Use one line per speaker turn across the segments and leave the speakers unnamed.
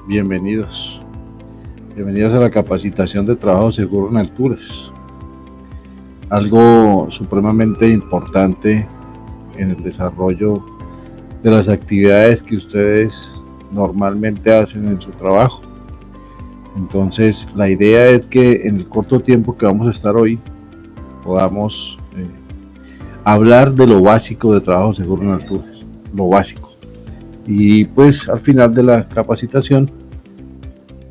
bienvenidos. Bienvenidos a la capacitación de trabajo seguro en alturas. Algo supremamente importante en el desarrollo de las actividades que ustedes normalmente hacen en su trabajo. Entonces, la idea es que en el corto tiempo que vamos a estar hoy podamos hablar de lo básico de trabajo seguro en alturas, lo básico. Y pues al final de la capacitación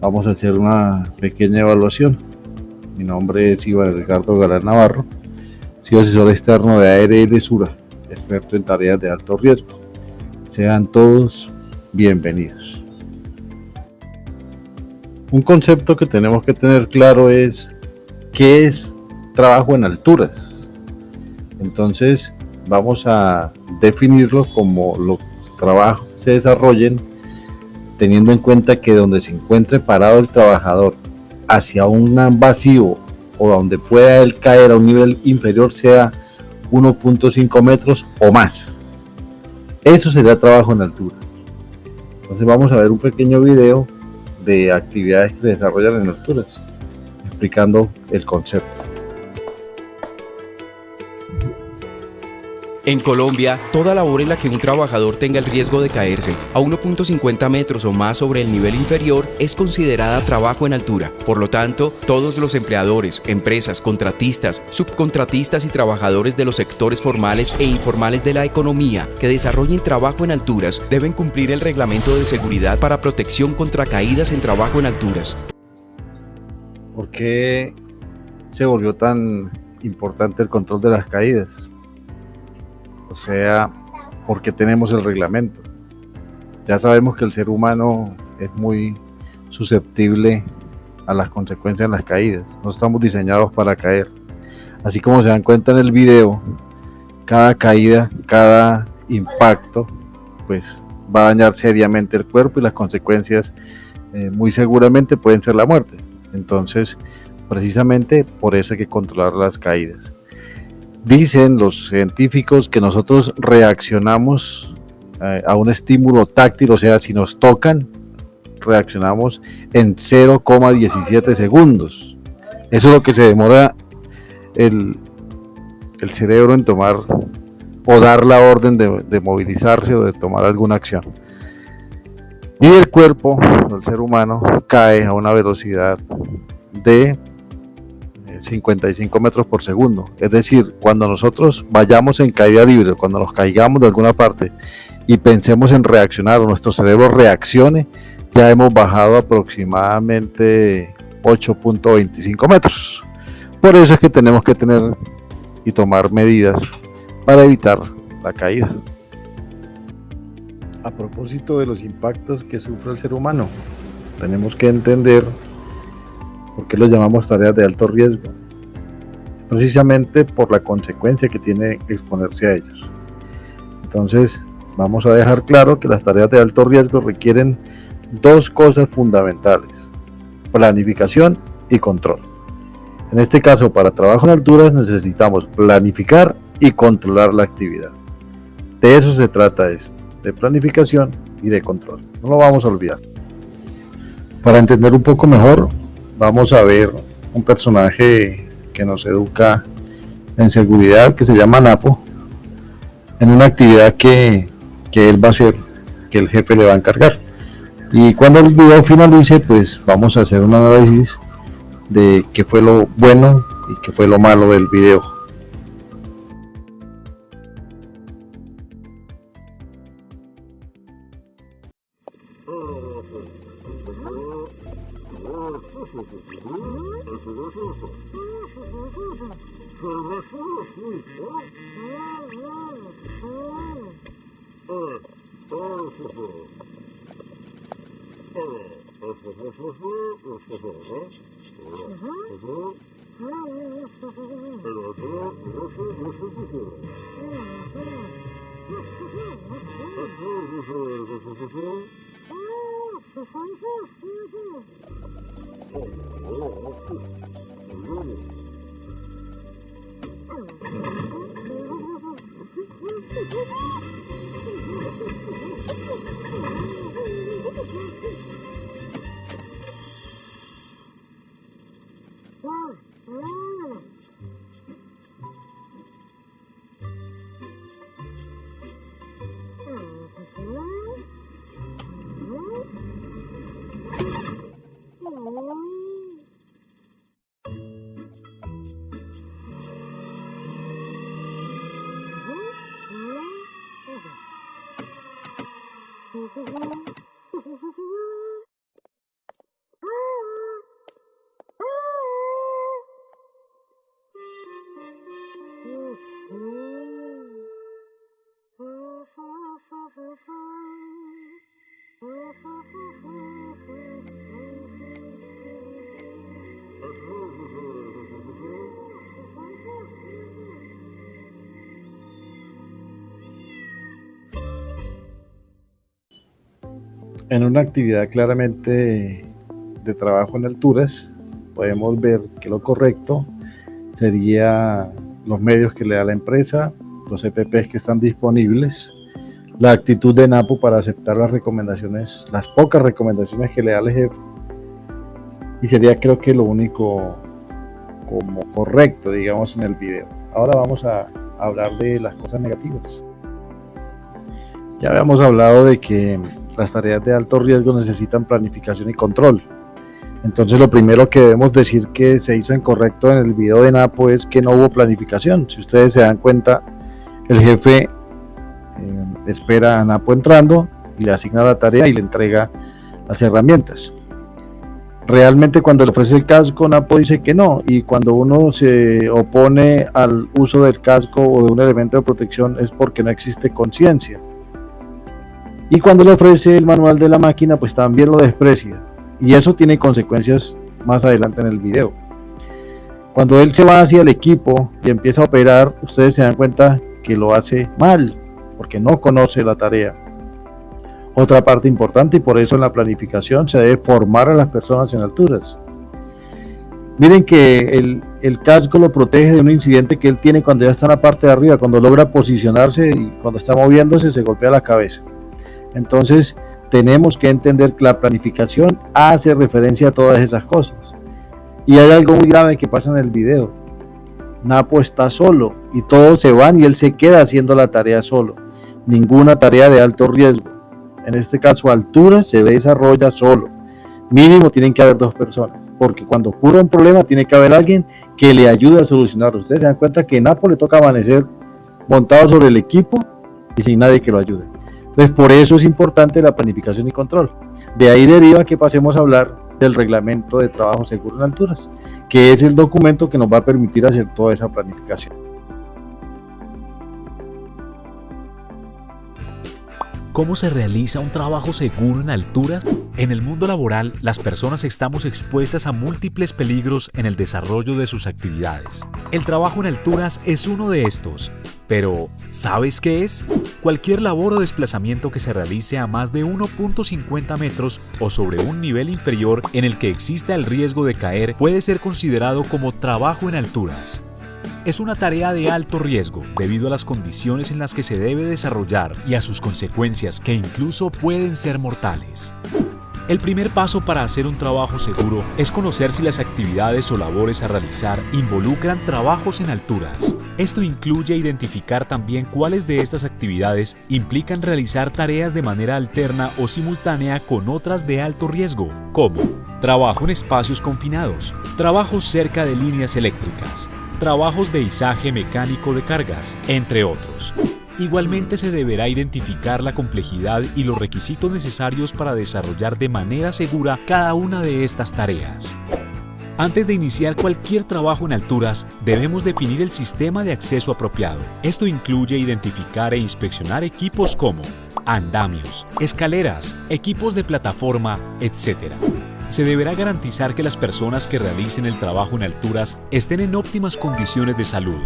vamos a hacer una pequeña evaluación. Mi nombre es Iván Edgardo Galán Navarro, soy asesor externo de ARL Sura, experto en tareas de alto riesgo. Sean todos bienvenidos. Un concepto que tenemos que tener claro es ¿qué es trabajo en alturas? Entonces vamos a definirlo como los trabajos se desarrollen teniendo en cuenta que donde se encuentre parado el trabajador hacia un vacío o donde pueda él caer a un nivel inferior sea 1.5 metros o más. Eso sería trabajo en alturas. Entonces vamos a ver un pequeño video de actividades que se desarrollan en alturas, explicando el concepto.
En Colombia, toda labor en la que un trabajador tenga el riesgo de caerse a 1.50 metros o más sobre el nivel inferior es considerada trabajo en altura. Por lo tanto, todos los empleadores, empresas, contratistas, subcontratistas y trabajadores de los sectores formales e informales de la economía que desarrollen trabajo en alturas deben cumplir el reglamento de seguridad para protección contra caídas en trabajo en alturas.
¿Por qué se volvió tan importante el control de las caídas? O sea, porque tenemos el reglamento. Ya sabemos que el ser humano es muy susceptible a las consecuencias de las caídas. No estamos diseñados para caer. Así como se dan cuenta en el video, cada caída, cada impacto, pues va a dañar seriamente el cuerpo y las consecuencias muy seguramente pueden ser la muerte. Entonces, precisamente por eso hay que controlar las caídas. Dicen los científicos que nosotros reaccionamos a un estímulo táctil, o sea, si nos tocan, reaccionamos en 0,17 segundos. Eso es lo que se demora el cerebro en tomar o dar la orden de movilizarse o de tomar alguna acción. Y el cuerpo, el ser humano, cae a una velocidad de 55 metros por segundo. Es decir, cuando nosotros vayamos en caída libre, cuando nos caigamos de alguna parte y pensemos en reaccionar o nuestro cerebro reaccione, ya hemos bajado aproximadamente 8.25 metros. Por eso es que tenemos que tener y tomar medidas para evitar la caída. A propósito de los impactos que sufre el ser humano, tenemos que entender ¿por qué lo llamamos tareas de alto riesgo? Precisamente por la consecuencia que tiene exponerse a ellos. Entonces, vamos a dejar claro que las tareas de alto riesgo requieren dos cosas fundamentales: planificación y control. En este caso, para trabajo en alturas necesitamos planificar y controlar la actividad. De eso se trata esto, de planificación y de control. No lo vamos a olvidar. Para entender un poco mejor, vamos a ver un personaje que nos educa en seguridad que se llama Napo en una actividad que él va a hacer, que el jefe le va a encargar. Y cuando el video finalice, pues vamos a hacer un análisis de qué fue lo bueno y qué fue lo malo del video. En una actividad claramente de trabajo en alturas, podemos ver que lo correcto sería los medios que le da la empresa, los EPPs que están disponibles, la actitud de Napo para aceptar las recomendaciones, las pocas recomendaciones que le da el jefe, y sería, creo que, lo único como correcto, digamos, en el video. Ahora vamos a hablar de las cosas negativas. Ya habíamos hablado de que las tareas de alto riesgo necesitan planificación y control. Entonces, lo primero que debemos decir que se hizo incorrecto en el video de Napo es que no hubo planificación. Si ustedes se dan cuenta, el jefe espera a Napo entrando y le asigna la tarea y le entrega las herramientas. Realmente, cuando le ofrece el casco, Napo dice que no, y cuando uno se opone al uso del casco o de un elemento de protección es porque no existe conciencia. Y cuando le ofrece el manual de la máquina, pues también lo desprecia, y eso tiene consecuencias más adelante en el video. Cuando él se va hacia el equipo y empieza a operar, ustedes se dan cuenta que lo hace mal, porque no conoce la tarea. Otra parte importante, y por eso en la planificación se debe formar a las personas en alturas. Miren que el casco lo protege de un incidente que él tiene cuando ya está en la parte de arriba, cuando logra posicionarse y cuando está moviéndose se golpea la cabeza. Entonces tenemos que entender que la planificación hace referencia a todas esas cosas. Y hay algo muy grave que pasa en el video. Napo está solo y todos se van y él se queda haciendo la tarea solo. Ninguna tarea de alto riesgo. En este caso, altura se desarrolla solo. Mínimo tienen que haber 2 personas, porque cuando ocurre un problema tiene que haber alguien que le ayude a solucionarlo. Ustedes se dan cuenta que a Napo le toca amanecer montado sobre el equipo y sin nadie que lo ayude. Entonces, por eso es importante la planificación y control. De ahí deriva que pasemos a hablar del reglamento de trabajo seguro en alturas, que es el documento que nos va a permitir hacer toda esa planificación.
¿Cómo se realiza un trabajo seguro en alturas? En el mundo laboral, las personas estamos expuestas a múltiples peligros en el desarrollo de sus actividades. El trabajo en alturas es uno de estos. Pero, ¿sabes qué es? Cualquier labor o desplazamiento que se realice a más de 1.50 metros o sobre un nivel inferior en el que exista el riesgo de caer puede ser considerado como trabajo en alturas. Es una tarea de alto riesgo debido a las condiciones en las que se debe desarrollar y a sus consecuencias que incluso pueden ser mortales. El primer paso para hacer un trabajo seguro es conocer si las actividades o labores a realizar involucran trabajos en alturas. Esto incluye identificar también cuáles de estas actividades implican realizar tareas de manera alterna o simultánea con otras de alto riesgo, como trabajo en espacios confinados, trabajos cerca de líneas eléctricas, trabajos de izaje mecánico de cargas, entre otros. Igualmente se deberá identificar la complejidad y los requisitos necesarios para desarrollar de manera segura cada una de estas tareas. Antes de iniciar cualquier trabajo en alturas, debemos definir el sistema de acceso apropiado. Esto incluye identificar e inspeccionar equipos como andamios, escaleras, equipos de plataforma, etc. Se deberá garantizar que las personas que realicen el trabajo en alturas estén en óptimas condiciones de salud.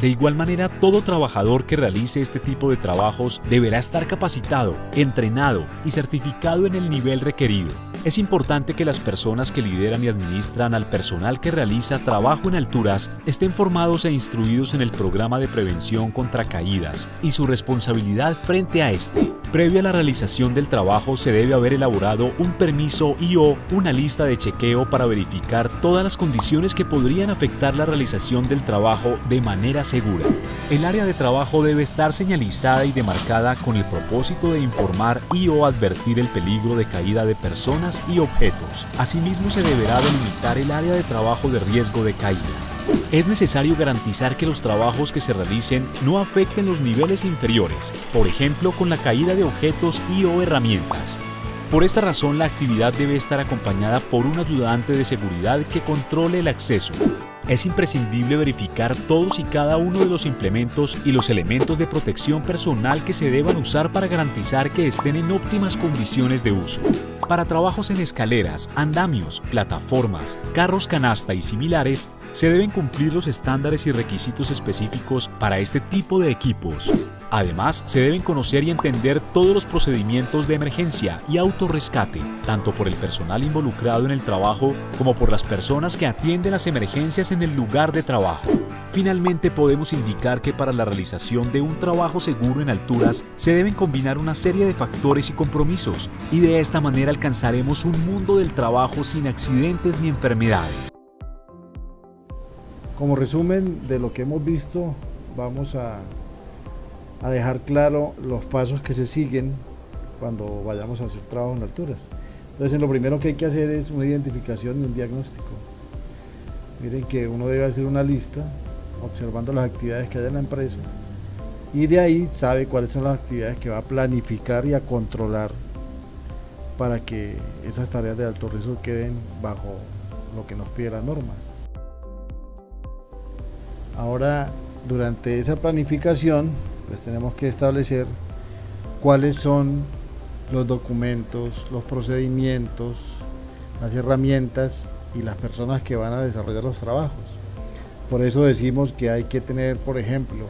De igual manera, todo trabajador que realice este tipo de trabajos deberá estar capacitado, entrenado y certificado en el nivel requerido. Es importante que las personas que lideran y administran al personal que realiza trabajo en alturas estén formados e instruidos en el programa de prevención contra caídas y su responsabilidad frente a este. Previo a la realización del trabajo se debe haber elaborado un permiso y/o una lista de chequeo para verificar todas las condiciones que podrían afectar la realización del trabajo de manera segura. El área de trabajo debe estar señalizada y demarcada con el propósito de informar y/o advertir el peligro de caída de personas alturas y objetos. Asimismo, se deberá delimitar el área de trabajo de riesgo de caída. Es necesario garantizar que los trabajos que se realicen no afecten los niveles inferiores, por ejemplo, con la caída de objetos y/o herramientas. Por esta razón, la actividad debe estar acompañada por un ayudante de seguridad que controle el acceso. Es imprescindible verificar todos y cada uno de los implementos y los elementos de protección personal que se deban usar para garantizar que estén en óptimas condiciones de uso. Para trabajos en escaleras, andamios, plataformas, carros canasta y similares, se deben cumplir los estándares y requisitos específicos para este tipo de equipos. Además, se deben conocer y entender todos los procedimientos de emergencia y autorrescate, tanto por el personal involucrado en el trabajo como por las personas que atienden las emergencias en el lugar de trabajo. Finalmente, podemos indicar que para la realización de un trabajo seguro en alturas se deben combinar una serie de factores y compromisos, y de esta manera alcanzaremos un mundo del trabajo sin accidentes ni enfermedades.
Como resumen de lo que hemos visto, vamos a dejar claro los pasos que se siguen cuando vayamos a hacer trabajo en alturas. Entonces, lo primero que hay que hacer es una identificación y un diagnóstico. Miren que uno debe hacer una lista observando las actividades que hay en la empresa, y de ahí sabe cuáles son las actividades que va a planificar y a controlar para que esas tareas de alto riesgo queden bajo lo que nos pide la norma. Ahora, durante esa planificación, pues tenemos que establecer cuáles son los documentos, los procedimientos, las herramientas y las personas que van a desarrollar los trabajos. Por eso decimos que hay que tener, por ejemplo,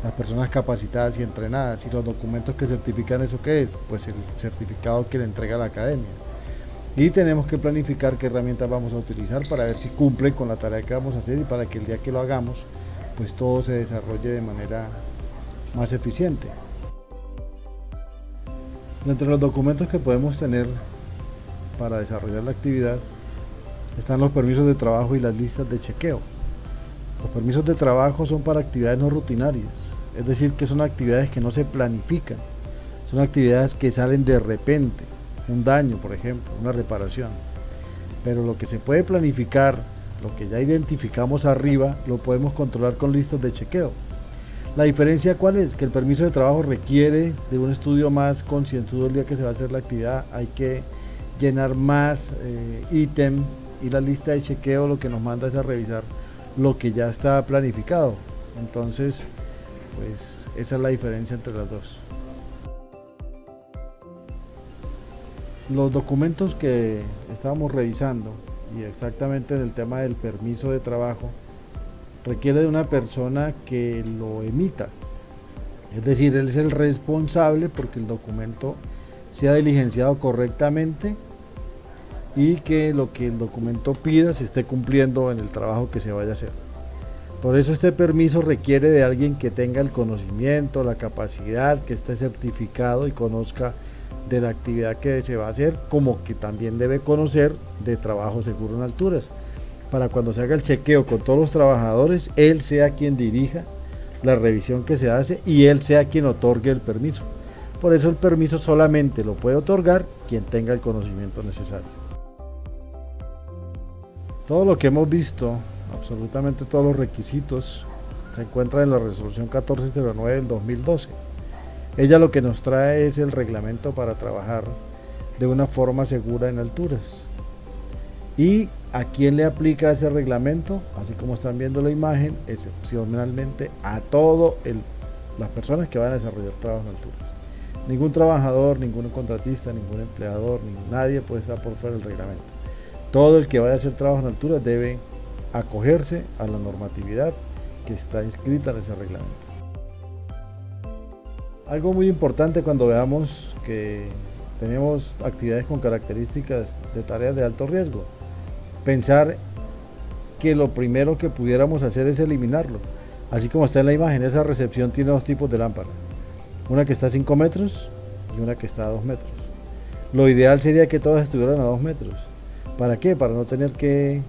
las personas capacitadas y entrenadas, y los documentos que certifican eso. ¿Qué es? Pues el certificado que le entrega la academia. Y tenemos que planificar qué herramientas vamos a utilizar para ver si cumplen con la tarea que vamos a hacer, y para que el día que lo hagamos, pues todo se desarrolle de manera más eficiente. Entre los documentos que podemos tener para desarrollar la actividad están los permisos de trabajo y las listas de chequeo. Los permisos de trabajo son para actividades no rutinarias, es decir, que son actividades que no se planifican, son actividades que salen de repente, un daño, por ejemplo, una reparación. Pero lo que se puede planificar, lo que ya identificamos arriba, lo podemos controlar con listas de chequeo. La diferencia, ¿cuál es? Que el permiso de trabajo requiere de un estudio más concienzudo el día que se va a hacer la actividad. Hay que llenar más ítem, y la lista de chequeo lo que nos manda es a revisar lo que ya está planificado. Entonces, pues esa es la diferencia entre las dos. Los documentos que estábamos revisando, y exactamente en el tema del permiso de trabajo, requiere de una persona que lo emita, es decir, él es el responsable porque el documento sea diligenciado correctamente y que lo que el documento pida se esté cumpliendo en el trabajo que se vaya a hacer. Por eso este permiso requiere de alguien que tenga el conocimiento, la capacidad, que esté certificado y conozca de la actividad que se va a hacer, como que también debe conocer de trabajo seguro en alturas, para cuando se haga el chequeo con todos los trabajadores, él sea quien dirija la revisión que se hace y él sea quien otorgue el permiso. Por eso el permiso solamente lo puede otorgar quien tenga el conocimiento necesario. Todo lo que hemos visto, absolutamente todos los requisitos, se encuentra en la resolución 1409 del 2012. Ella lo que nos trae es el reglamento para trabajar de una forma segura en alturas. ¿Y a quién le aplica ese reglamento? Así como están viendo la imagen, excepcionalmente a todas las personas que van a desarrollar trabajo en alturas. Ningún trabajador, ningún contratista, ningún empleador, nadie puede estar por fuera del reglamento. Todo el que vaya a hacer trabajo en alturas debe acogerse a la normatividad que está inscrita en ese reglamento. Algo muy importante cuando veamos que tenemos actividades con características de tareas de alto riesgo, pensar que lo primero que pudiéramos hacer es eliminarlo. Así como está en la imagen, esa recepción tiene dos tipos de lámpara, una que está a 5 metros y una que está a 2 metros. Lo ideal sería que todas estuvieran a 2 metros. ¿Para qué? Para no tener que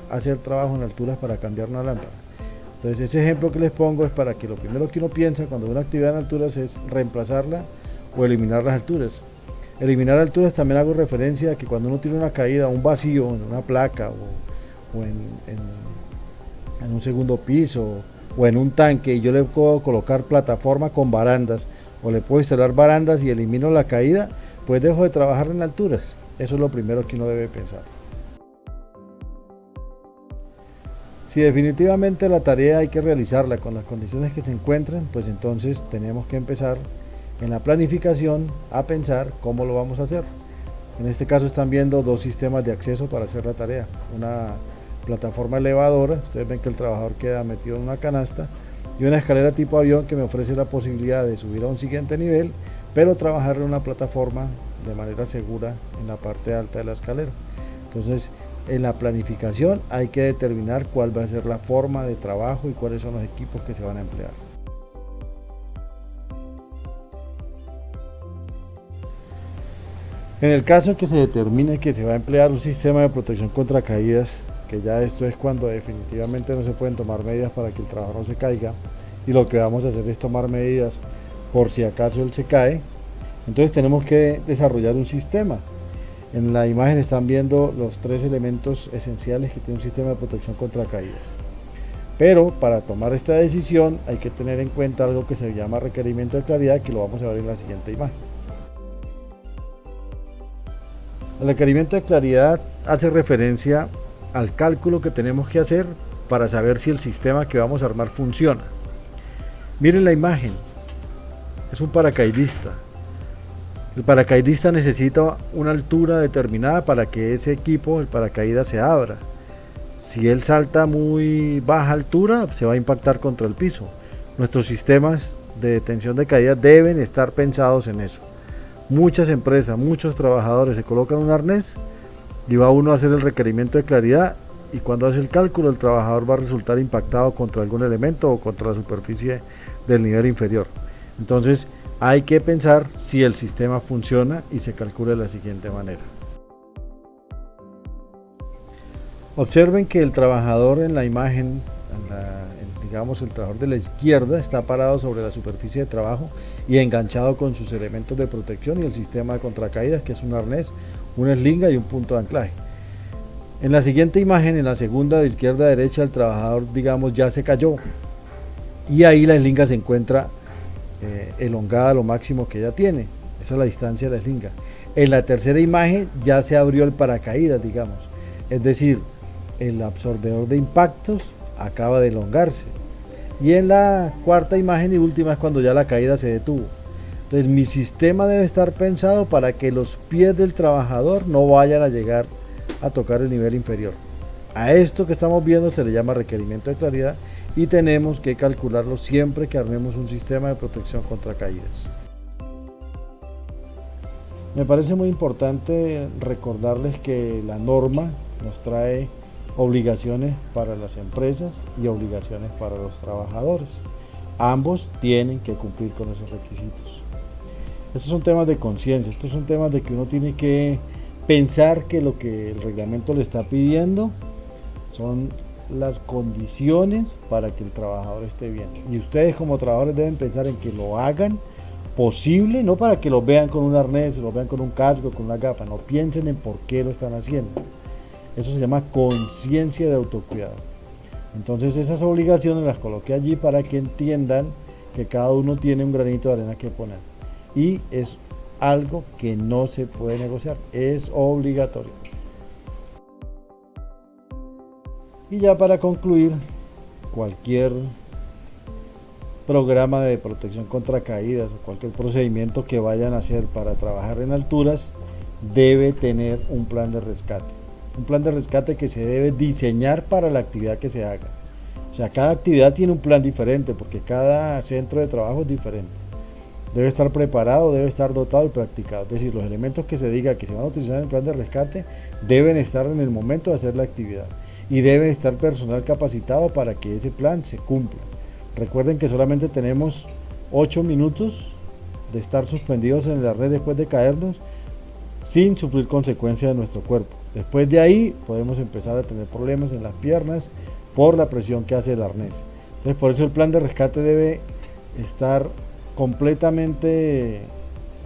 hacer trabajo en alturas para cambiar una lámpara. Entonces ese ejemplo que les pongo es para que lo primero que uno piensa cuando ve una actividad en alturas es reemplazarla o eliminar las alturas. Eliminar alturas también hago referencia a que cuando uno tiene una caída, un vacío en una placa o en un segundo piso o en un tanque, y yo le puedo colocar plataforma con barandas o le puedo instalar barandas y elimino la caída, pues dejo de trabajar en alturas. Eso es lo primero que uno debe pensar. Si definitivamente la tarea hay que realizarla con las condiciones que se encuentran, pues entonces tenemos que empezar en la planificación a pensar cómo lo vamos a hacer. En este caso están viendo dos sistemas de acceso para hacer la tarea. Una plataforma elevadora, ustedes ven que el trabajador queda metido en una canasta, y una escalera tipo avión que me ofrece la posibilidad de subir a un siguiente nivel, pero trabajar en una plataforma de manera segura en la parte alta de la escalera. Entonces, en la planificación hay que determinar cuál va a ser la forma de trabajo y cuáles son los equipos que se van a emplear. En el caso que se determine que se va a emplear un sistema de protección contra caídas, que ya esto es cuando definitivamente no se pueden tomar medidas para que el trabajador no se caiga, y lo que vamos a hacer es tomar medidas por si acaso él se cae, entonces tenemos que desarrollar un sistema. En la imagen están viendo los tres elementos esenciales que tiene un sistema de protección contra caídas. Pero para tomar esta decisión hay que tener en cuenta algo que se llama requerimiento de claridad, que lo vamos a ver en la siguiente imagen. El requerimiento de claridad hace referencia al cálculo que tenemos que hacer para saber si el sistema que vamos a armar funciona. Miren la imagen, es un paracaidista. El paracaidista necesita una altura determinada para que ese equipo, el paracaídas, se abra. Si él salta a muy baja altura, se va a impactar contra el piso. Nuestros sistemas de detención de caída deben estar pensados en eso. Muchas empresas, muchos trabajadores se colocan un arnés y va uno a hacer el requerimiento de claridad, y cuando hace el cálculo el trabajador va a resultar impactado contra algún elemento o contra la superficie del nivel inferior. Entonces hay que pensar si el sistema funciona y se calcula de la siguiente manera. Observen que el trabajador en la imagen, digamos el trabajador de la izquierda, está parado sobre la superficie de trabajo y enganchado con sus elementos de protección y el sistema de contracaídas, que es un arnés, una eslinga y un punto de anclaje. En la siguiente imagen, en la segunda de izquierda a derecha, el trabajador, digamos, ya se cayó y ahí la eslinga se encuentra elongada a lo máximo que ella tiene. Esa es la distancia de la eslinga. En la tercera imagen ya se abrió el paracaídas, digamos, es decir, el absorbedor de impactos acaba de elongarse. Y en la cuarta imagen y última es cuando ya la caída se detuvo. Entonces mi sistema debe estar pensado para que los pies del trabajador no vayan a llegar a tocar el nivel inferior. A esto que estamos viendo se le llama requerimiento de claridad, y tenemos que calcularlo siempre que armemos un sistema de protección contra caídas. Me parece muy importante recordarles que la norma nos trae obligaciones para las empresas y obligaciones para los trabajadores. Ambos tienen que cumplir con esos requisitos. Estos son temas de conciencia, estos son temas de que uno tiene que pensar que lo que el reglamento le está pidiendo son las condiciones para que el trabajador esté bien. Y ustedes como trabajadores deben pensar en que lo hagan posible, no para que lo vean con un arnés, lo vean con un casco, con una gafa, no piensen en por qué lo están haciendo. Eso se llama conciencia de autocuidado. Entonces esas obligaciones las coloqué allí para que entiendan que cada uno tiene un granito de arena que poner. Y es algo que no se puede negociar, es obligatorio. Y ya para concluir, cualquier programa de protección contra caídas o cualquier procedimiento que vayan a hacer para trabajar en alturas debe tener un plan de rescate. Un plan de rescate que se debe diseñar para la actividad que se haga. O sea, cada actividad tiene un plan diferente porque cada centro de trabajo es diferente. Debe estar preparado, debe estar dotado y practicado. Es decir, los elementos que se diga que se van a utilizar en el plan de rescate deben estar en el momento de hacer la actividad. Y debe estar personal capacitado para que ese plan se cumpla. Recuerden que solamente tenemos 8 minutos de estar suspendidos en la red después de caernos sin sufrir consecuencias de nuestro cuerpo. Después de ahí podemos empezar a tener problemas en las piernas por la presión que hace el arnés. Entonces por eso el plan de rescate debe estar completamente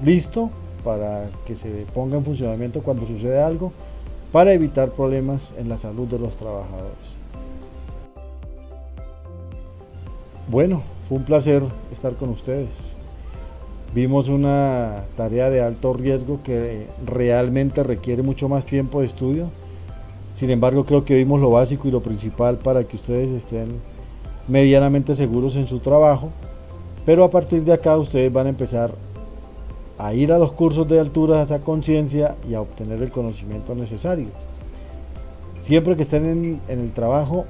listo para que se ponga en funcionamiento cuando sucede algo, para evitar problemas en la salud de los trabajadores. Bueno, fue un placer estar con ustedes. Vimos una tarea de alto riesgo que realmente requiere mucho más tiempo de estudio. Sin embargo, creo que vimos lo básico y lo principal para que ustedes estén medianamente seguros en su trabajo. Pero a partir de acá ustedes van a empezar a ir a los cursos de altura, a esa conciencia y a obtener el conocimiento necesario. Siempre que estén en el trabajo,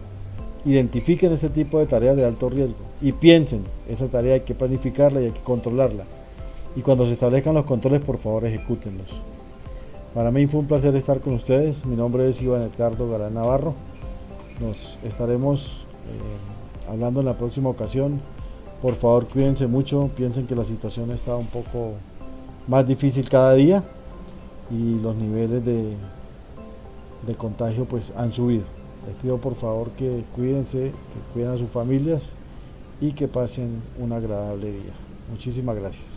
identifiquen este tipo de tareas de alto riesgo y piensen, esa tarea hay que planificarla y hay que controlarla. Y cuando se establezcan los controles, por favor, ejecútenlos. Para mí fue un placer estar con ustedes. Mi nombre es Iván Edgardo Garay Navarro. Nos estaremos hablando en la próxima ocasión. Por favor, cuídense mucho. Piensen que la situación está un poco más difícil cada día y los niveles de contagio pues han subido. Les pido por favor que cuídense, que cuiden a sus familias y que pasen un agradable día. Muchísimas gracias.